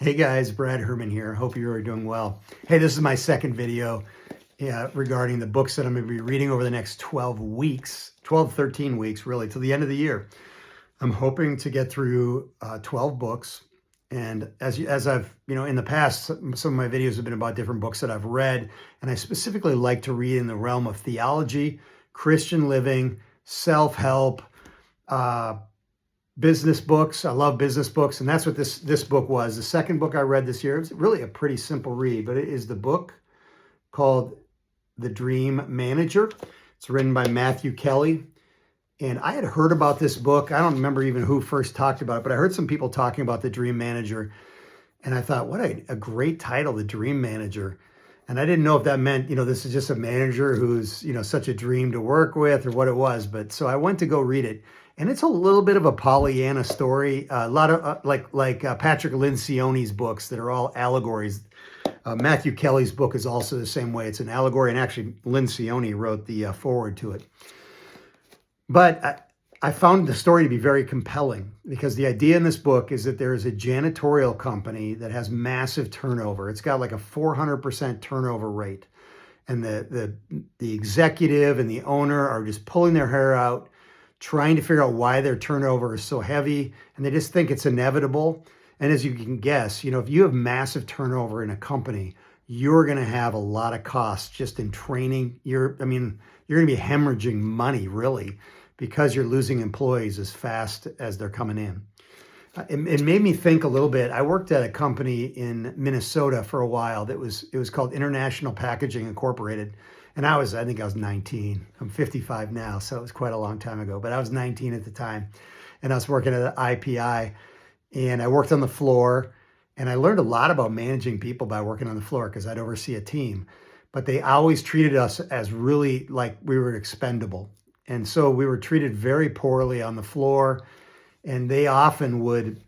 Hey guys, Brad Herman here. Hope you are doing well. Hey, this is my second video regarding the books that I'm going to be reading over the next 12 weeks, 13 weeks, really, till the end of the year. I'm hoping to get through 12 books. And as I've, in the past, some of my videos have been about different books that I've read. And I specifically like to read in the realm of theology, Christian living, self-help, business books. I love business books, and that's what this book was. The second book I read this year. It's really a pretty simple read, but it is the book called The Dream Manager. It's written by Matthew Kelly, and I had heard about this book. I don't remember even who first talked about it, but I heard some people talking about The Dream Manager, and I thought, what a great title, The Dream Manager. And I didn't know if that meant, this is just a manager who's, such a dream to work with or what it was. But so I went to go read it. And it's a little bit of a Pollyanna story, a lot of like Patrick Lencioni's books that are all allegories. Matthew Kelly's book is also the same way. It's an allegory, and actually Lencioni wrote the foreword to it. But I found the story to be very compelling because the idea in this book is that there is a janitorial company that has massive turnover. It's got like a 400% turnover rate. And the executive and the owner are just pulling their hair out, trying to figure out why their turnover is so heavy, and they just think it's inevitable. And as you can guess, if you have massive turnover in a company, you're going to have a lot of costs just in training. You're going to be hemorrhaging money, really, because you're losing employees as fast as they're coming in. It made me think a little bit. I worked at a company in Minnesota for a while it was called International Packaging Incorporated. And I think I was 19. I'm 55 now, so it was quite a long time ago. But I was 19 at the time, and I was working at IPI, and I worked on the floor, and I learned a lot about managing people by working on the floor because I'd oversee a team. But they always treated us as really like we were expendable. And so we were treated very poorly on the floor, and they often would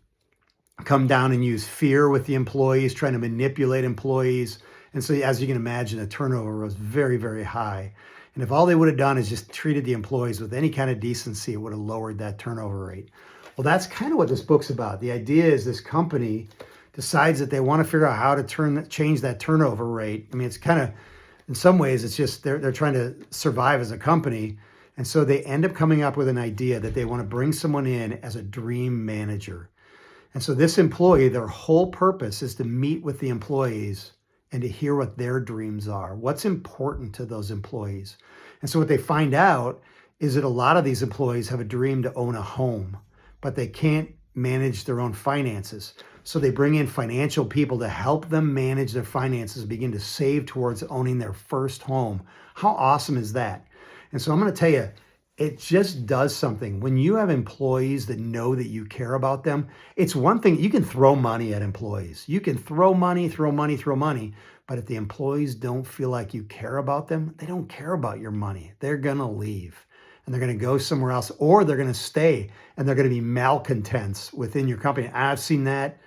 come down and use fear with the employees, trying to manipulate employees. And so as you can imagine, the turnover was very, very high. And if all they would have done is just treated the employees with any kind of decency, it would have lowered that turnover rate. Well, that's kind of what this book's about. The idea is this company decides that they want to figure out how to change that turnover rate. It's kind of, in some ways, it's just they're trying to survive as a company. And so they end up coming up with an idea that they want to bring someone in as a dream manager. And so this employee, their whole purpose is to meet with the employees and to hear what their dreams are, what's important to those employees. And so what they find out is that a lot of these employees have a dream to own a home, but they can't manage their own finances. So they bring in financial people to help them manage their finances, begin to save towards owning their first home. How awesome is that? And so I'm going to tell you, it just does something. When you have employees that know that you care about them, it's one thing, you can throw money at employees. You can throw money. But if the employees don't feel like you care about them, they don't care about your money. They're going to leave and they're going to go somewhere else, or they're going to stay and they're going to be malcontents within your company. I've seen that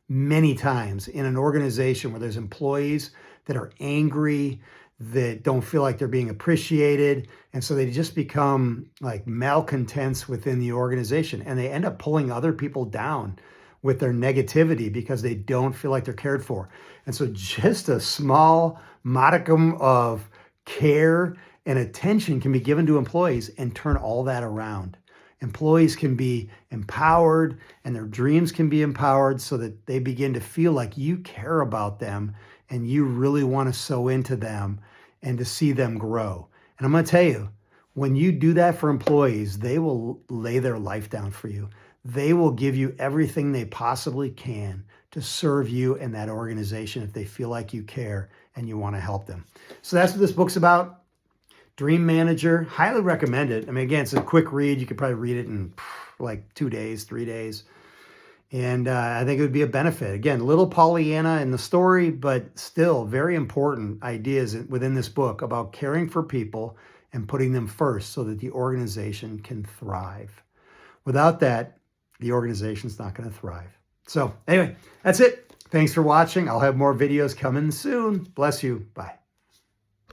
many times in an organization where there's employees that are angry, that don't feel like they're being appreciated. And so they just become like malcontents within the organization, and they end up pulling other people down with their negativity because they don't feel like they're cared for. And so just a small modicum of care and attention can be given to employees and turn all that around. Employees can be empowered and their dreams can be empowered so that they begin to feel like you care about them and you really want to sow into them and to see them grow. And I'm going to tell you, when you do that for employees, they will lay their life down for you. They will give you everything they possibly can to serve you and that organization if they feel like you care and you want to help them. So that's what this book's about. Dream Manager, highly recommend it. Again, it's a quick read. You could probably read it in like 2 days, 3 days. And I think it would be a benefit. Again, little Pollyanna in the story, but still very important ideas within this book about caring for people and putting them first so that the organization can thrive. Without that, the organization's not going to thrive. So anyway, that's it. Thanks for watching. I'll have more videos coming soon. Bless you. Bye.